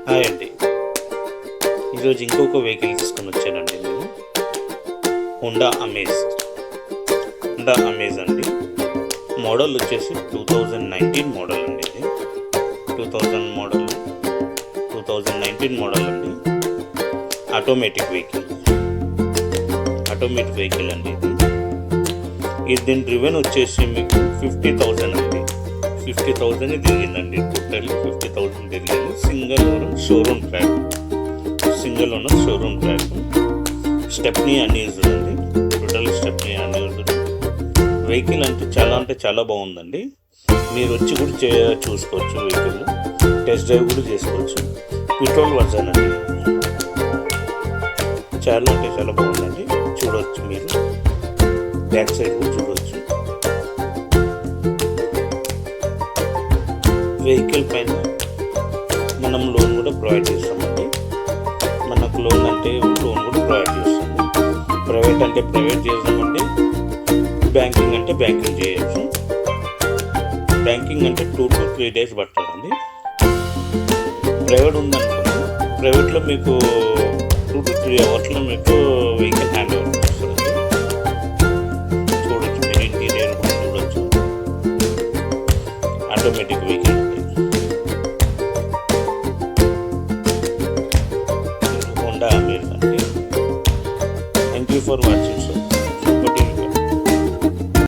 Hi అండి. ఈరోజు ఇంకొక వెహికల్ తీసుకొని వచ్చానండి నేను. హోండా అమేజ్ అండి. మోడల్ వచ్చేసి 2019 మోడల్ అండి. ఇది 2019 మోడల్ అండి. ఆటోమేటిక్ వెహికల్ అండి. దీని డ్రివెన్ వచ్చేసి మీకు 50,000 అండి. 50,000 తిరిగిందండి. టోటల్లీ 50,000 తిరిగింది. Single owner showroom track. Stepney unused అండి. టోటల్ స్టెప్నీ అన్యూజ్డ్ వెహికల్ అంటే చాలా బాగుందండి. మీరు వచ్చి కూడా చూసుకోవచ్చు. వెహికల్ టెస్ట్ డ్రైవ్ కూడా చేసుకోవచ్చు. పెట్రోల్ వర్జన్ అండి. చాలా బాగుందండి. చూడవచ్చు, మీరు బ్యాక్ సైడ్ కూడా చూడవచ్చు. వెహికల్ పైన మనం లోన్ కూడా ప్రొవైడ్ చేస్తామండి. మనకు లోన్ కూడా ప్రొవైడ్ చేస్తాము. ప్రైవేట్ అంటే ప్రైవేట్ చేస్తామండి. బ్యాంకింగ్ అంటే బ్యాంకింగ్ చేయొచ్చు. బ్యాంకింగ్ అంటే 2 to 3 days పడుతుందండి. ప్రైవేట్ ఉందనుకోండి, ప్రైవేట్లో మీకు 2 to 3 hours మీకు వెహికల్ హ్యాండ్